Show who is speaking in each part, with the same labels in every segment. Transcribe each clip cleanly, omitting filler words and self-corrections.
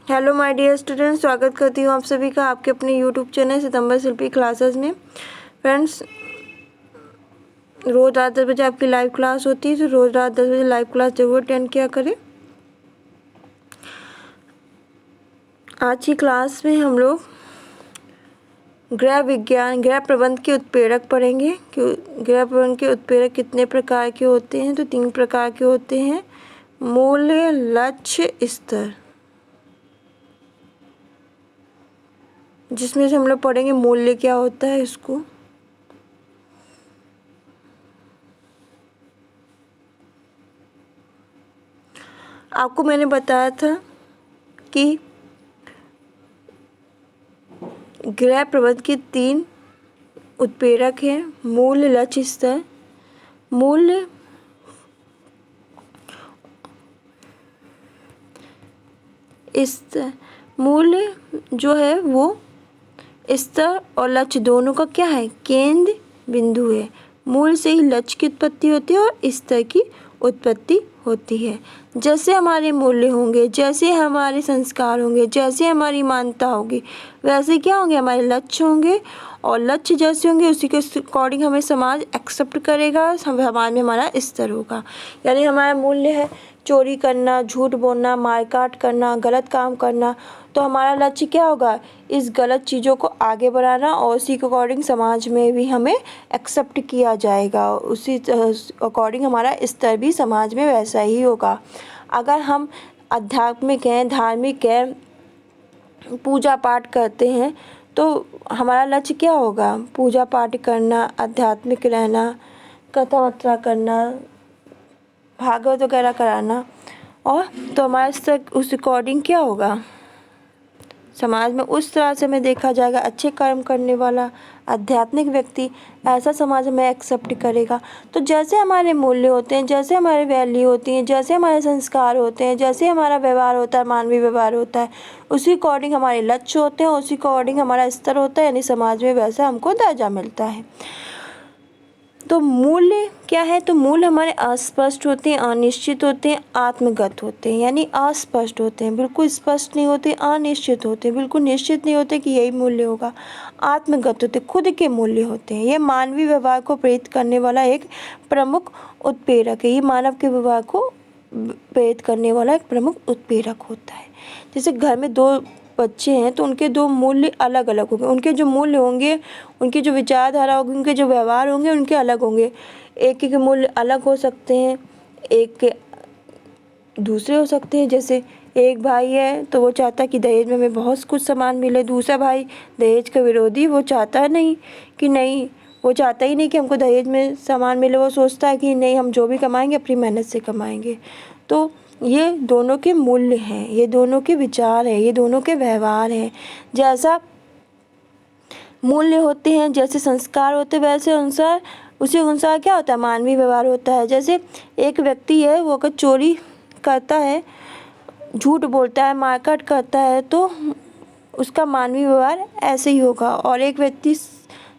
Speaker 1: Hello my dear students, स्वागत करती हूँ आप सभी का आपके अपने यूट्यूब चैनल सितंबर शिल्पी क्लासेस में। फ्रेंड्स, रोज़ रात 10 बजे आपकी लाइव क्लास होती है, तो रोज़ रात 10 बजे लाइव क्लास जरूर अटेंड किया करें। आज की क्लास में हम लोग गृह विज्ञान, गृह प्रबंध के उत्प्रेरक पढ़ेंगे कि गृह प्रबंध के उत्प्रेरक कितने प्रकार के होते हैं। तो 3 प्रकार के होते हैं: मूल्य, लक्ष्य, स्तर। जिसमें से हम लोग पढ़ेंगे मूल्य क्या होता है इसको। आपको मैंने बताया था कि गृह प्रबंध के 3 उत्प्रेरक हैं: मूल्य, लक्ष्य, स्तर। मूल्य मूल्य जो है वो स्तर और लक्ष्य दोनों का क्या है, केंद्र बिंदु है। मूल से ही लक्ष्य की उत्पत्ति होती है और स्तर की उत्पत्ति होती है। जैसे हमारे मूल्य होंगे, जैसे हमारे संस्कार होंगे, जैसे हमारी मान्यता होगी, वैसे क्या होंगे, हमारे लक्ष्य होंगे। और लक्ष्य जैसे होंगे उसी के अकॉर्डिंग हमें समाज एक्सेप्ट करेगा, समाज में हमारा स्तर होगा। यानी हमारा मूल्य है चोरी करना, झूठ बोलना, मारकाट करना, गलत काम करना, तो हमारा लक्ष्य क्या होगा, इस गलत चीज़ों को आगे बढ़ाना और उसी के अकॉर्डिंग समाज में भी हमें एक्सेप्ट किया जाएगा। उसी अकॉर्डिंग हमारा स्तर भी समाज में वैसा ही होगा। अगर हम आध्यात्मिक हैं, धार्मिक हैं, पूजा पाठ करते हैं, तो हमारा लक्ष्य क्या होगा, पूजा पाठ करना, आध्यात्मिक रहना, कथा वथा करना, भागवत वगैरह कराना। और तो हमारा स्तर उस अकॉर्डिंग क्या होगा, समाज में उस तरह से हमें देखा जाएगा। अच्छे कर्म करने वाला आध्यात्मिक व्यक्ति ऐसा समाज में एक्सेप्ट करेगा। तो जैसे हमारे मूल्य होते हैं, जैसे हमारे वैल्यू होती हैं, जैसे हमारे संस्कार होते हैं, जैसे हमारा व्यवहार होता है, मानवीय व्यवहार होता है, उसी अकॉर्डिंग हमारे लक्ष्य होते हैं, उसी अकॉर्डिंग हमारा स्तर होता है। यानी समाज में वैसा हमको दर्जा मिलता है। तो मूल्य क्या है, तो मूल्य हमारे अस्पष्ट होते हैं, अनिश्चित होते हैं, आत्मगत होते हैं। यानी अस्पष्ट होते हैं, बिल्कुल स्पष्ट नहीं होते, अनिश्चित होते हैं, बिल्कुल निश्चित नहीं होते कि यही मूल्य होगा। आत्मगत होते, खुद के मूल्य होते हैं। ये मानवीय व्यवहार को प्रेरित करने वाला एक प्रमुख उत्प्रेरक है। ये मानव के व्यवहार को प्रेरित करने वाला एक प्रमुख उत्प्रेरक होता है। जैसे घर में 2 बच्चे हैं तो उनके 2 मूल्य अलग अलग होंगे। उनके जो मूल्य होंगे, उनकी जो विचारधारा होगी, उनके जो व्यवहार होंगे, उनके अलग होंगे। एक के मूल्य अलग हो सकते हैं, एक के दूसरे हो सकते हैं। जैसे एक भाई है तो वो चाहता है कि दहेज में हमें बहुत कुछ सामान मिले। दूसरा भाई दहेज का विरोधी, वो चाहता नहीं कि नहीं, वो चाहता ही नहीं कि हमको दहेज में सामान मिले। वो सोचता है कि नहीं, हम जो भी कमाएंगे अपनी मेहनत से कमाएंगे। तो ये दोनों के मूल्य हैं, ये दोनों के विचार हैं, ये दोनों के व्यवहार हैं। जैसा मूल्य होते हैं, जैसे संस्कार होते हैं, वैसे अनुसार उसी अनुसार क्या होता है, मानवीय व्यवहार होता है। जैसे एक व्यक्ति है, वो अगर चोरी करता है, झूठ बोलता है, मारकाट करता है, तो उसका मानवीय व्यवहार ऐसे ही होगा। और एक व्यक्ति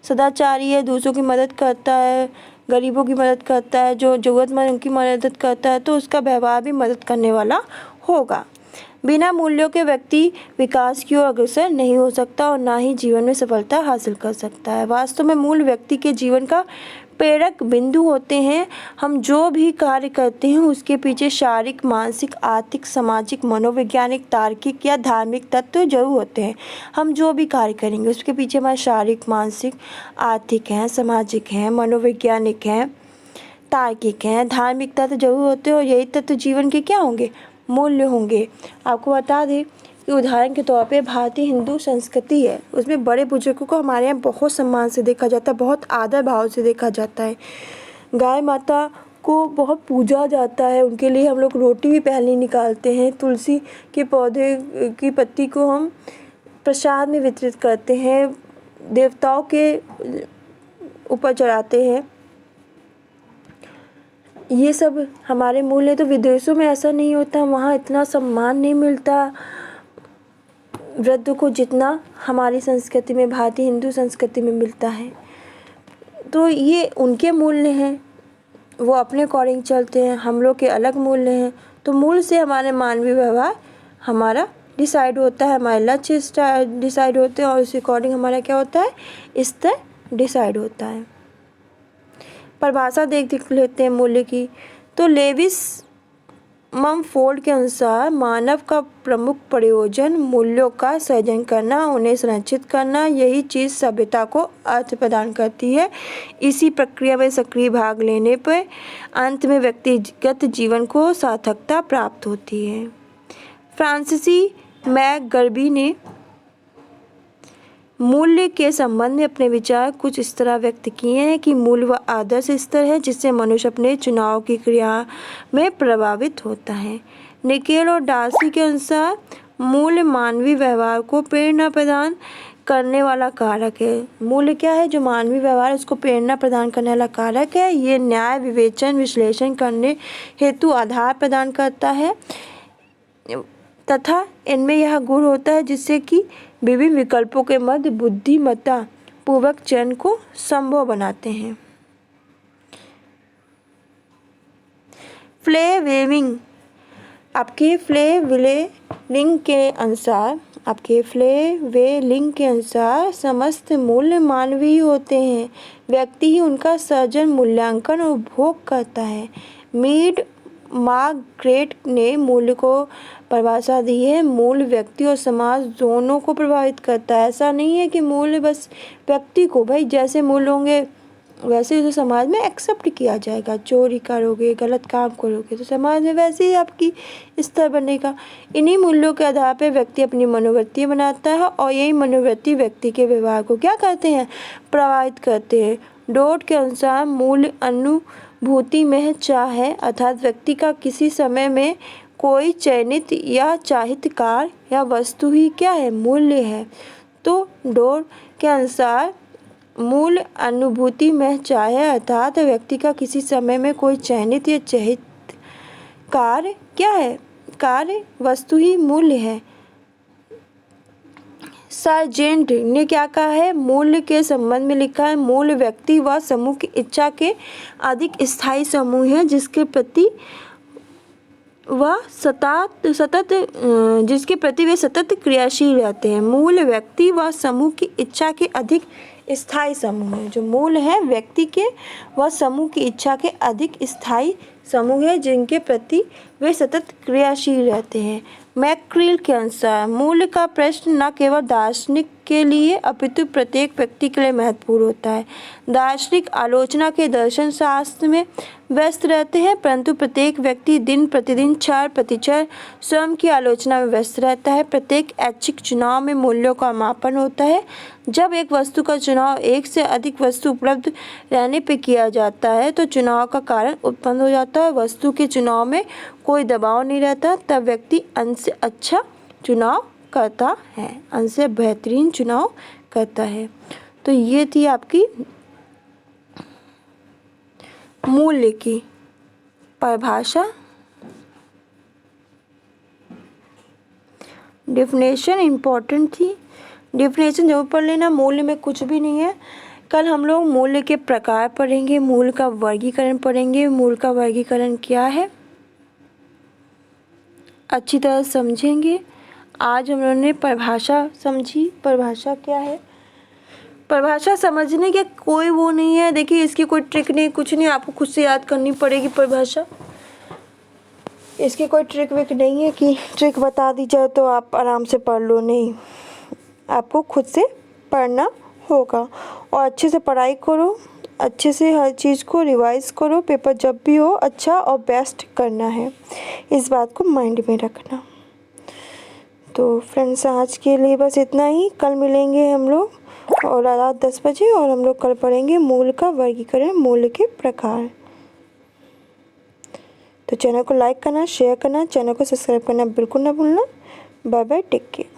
Speaker 1: सदाचारी है, दूसरों की मदद करता है, गरीबों की मदद करता है, जो ज़रूरतमंद उनकी मदद करता है, तो उसका व्यवहार भी मदद करने वाला होगा। बिना मूल्यों के व्यक्ति विकास की ओर अग्रसर नहीं हो सकता और ना ही जीवन में सफलता हासिल कर सकता है। वास्तव में मूल व्यक्ति के जीवन का प्रेरक बिंदु होते हैं। हम जो भी कार्य करते हैं उसके पीछे शारीरिक, मानसिक, आर्थिक, सामाजिक, मनोवैज्ञानिक, तार्किक या धार्मिक तत्व जरूर होते हैं। हम जो भी कार्य करेंगे उसके पीछे हमारे शारीरिक, मानसिक, आर्थिक हैं, सामाजिक हैं, मनोवैज्ञानिक हैं, तार्किक हैं, धार्मिक तत्व जरूर होते हैं। और यही तत्व जीवन के क्या होंगे, मूल्य होंगे। आपको बता दें कि उदाहरण के तौर पे भारतीय हिंदू संस्कृति है, उसमें बड़े बुजुर्गों को हमारे यहाँ बहुत सम्मान से देखा जाता है, बहुत आदर भाव से देखा जाता है। गाय माता को बहुत पूजा जाता है, उनके लिए हम लोग रोटी भी पहले निकालते हैं। तुलसी के पौधे की पत्ती को हम प्रसाद में वितरित करते हैं, देवताओं के ऊपर चढ़ाते हैं। ये सब हमारे मूल्य। तो विदेशों में ऐसा नहीं होता, वहाँ इतना सम्मान नहीं मिलता वृद्ध को जितना हमारी संस्कृति में, भारतीय हिंदू संस्कृति में मिलता है। तो ये उनके मूल्य हैं, वो अपने अकॉर्डिंग चलते हैं, हम लोग के अलग मूल्य हैं। तो मूल्य से हमारे मानवीय व्यवहार हमारा डिसाइड होता है, हमारे लक्ष्य डिसाइड होते हैं और उस अकॉर्डिंग हमारा क्या होता है, स्तर डिसाइड होता है। परिभाषा देख लेते हैं मूल्य की। तो लेविस ममफोर्ड के अनुसार मानव का प्रमुख प्रयोजन मूल्यों का सृजन करना, उन्हें संरक्षित करना, यही चीज़ सभ्यता को अर्थ प्रदान करती है। इसी प्रक्रिया में सक्रिय भाग लेने पर अंत में व्यक्तिगत जीवन को सार्थकता प्राप्त होती है। फ्रांसीसी मैकगर्बी ने मूल्य के संबंध में अपने विचार कुछ इस तरह व्यक्त किए हैं कि मूल्य वह आदर्श स्तर है जिससे मनुष्य अपने चुनाव की क्रिया में प्रभावित होता है। निकेल और डार्सी के अनुसार मूल्य मानवीय व्यवहार को प्रेरणा प्रदान करने वाला कारक है। मूल्य क्या है, जो मानवीय व्यवहार उसको प्रेरणा प्रदान करने वाला कारक है। ये न्याय, विवेचन, विश्लेषण करने हेतु आधार प्रदान करता है तथा इनमें यह गुण होता है जिससे कि विभिन्न विकल्पों के मध्य बुद्धिमत्ता पूर्वक चयन को संभव बनाते हैं। फ्लेवेलिंग के अनुसार समस्त मूल्य मानवीय होते हैं। व्यक्ति ही उनका सृजन, मूल्यांकन और उपभोग करता है। मीड मार्गरेट ने मूल्य को परिभाषा दी है, मूल्य व्यक्ति और समाज दोनों को प्रभावित करता है। ऐसा नहीं है कि मूल्य बस व्यक्ति को, भाई जैसे मूल्य होंगे वैसे ही तो समाज में एक्सेप्ट किया जाएगा। चोरी करोगे, गलत काम करोगे तो समाज में वैसे ही आपकी स्तर बनेगा। इन्हीं मूल्यों के आधार पर व्यक्ति अपनी मनोवृत्ति बनाता है और यही मनोवृत्ति व्यक्ति के व्यवहार को क्या करते हैं, प्रभावित करते हैं। डोड के अनुसार मूल्य अनुभूति में चाह है, अर्थात व्यक्ति का किसी समय में कोई चयनित या चाहित कार्य या वस्तु ही क्या है, मूल्य है। तो डोड के अनुसार मूल्य अनुभूति में चाह है, अर्थात व्यक्ति का किसी समय में कोई चयनित या चाहित कार्य क्या है, कार्य वस्तु ही मूल्य है। सार्जेंट ने क्या कहा है, मूल्य के संबंध में लिखा है, मूल्य व्यक्ति व समूह की इच्छा के अधिक स्थायी समूह है जिसके प्रति वे सतत क्रियाशील रहते हैं। मूल्य व्यक्ति व समूह की इच्छा के अधिक स्थायी समूह है। जो मूल्य है व्यक्ति के व समूह की इच्छा के अधिक स्थायी समूह है जिनके प्रति वे सतत क्रियाशील रहते हैं। मैक्रील के अनुसार मूल्य का प्रश्न न केवल दार्शनिक के लिए अपितु प्रत्येक व्यक्ति के लिए महत्वपूर्ण होता है। दार्शनिक आलोचना के दर्शन शास्त्र में व्यस्त रहते हैं, परंतु प्रत्येक व्यक्ति दिन प्रतिदिन क्षण प्रतिक्षण स्वयं की आलोचना में व्यस्त रहता है। प्रत्येक ऐच्छिक चुनाव में मूल्यों का मापन होता है। जब एक वस्तु का चुनाव एक से अधिक वस्तु उपलब्ध रहने पर किया जाता है तो चुनाव का कारण उत्पन्न हो जाता है। वस्तु के चुनाव में कोई दबाव नहीं रहता, तब व्यक्ति अंश से अच्छा चुनाव करता है, अंश से बेहतरीन चुनाव करता है। तो ये थी आपकी मूल्य की परिभाषा। डेफिनेशन इम्पोर्टेंट थी, डेफिनेशन जरूर पढ़ लेना। मूल्य में कुछ भी नहीं है। कल हम लोग मूल्य के प्रकार पढ़ेंगे, मूल्य का वर्गीकरण पढ़ेंगे। मूल्य का वर्गीकरण क्या है अच्छी तरह समझेंगे। आज हम लोगों ने परिभाषा समझी, परिभाषा क्या है। परिभाषा समझने के कोई वो नहीं है, देखिए इसकी कोई ट्रिक नहीं, कुछ नहीं, आपको खुद से याद करनी पड़ेगी परिभाषा। इसकी कोई ट्रिक विक नहीं है कि ट्रिक बता दी जाए तो आप आराम से पढ़ लो, नहीं, आपको खुद से पढ़ना होगा। और अच्छे से पढ़ाई करो, अच्छे से हर चीज़ को रिवाइज करो। पेपर जब भी हो अच्छा और बेस्ट करना है, इस बात को माइंड में रखना। तो फ्रेंड्स आज के लिए बस इतना ही। कल मिलेंगे हम लोग और रात 10 बजे और हम लोग कल पढ़ेंगे मूल्य का वर्गीकरण, मूल्य के प्रकार। तो चैनल को लाइक करना, शेयर करना, चैनल को सब्सक्राइब करना बिल्कुल ना भूलना। Bye bye, take care.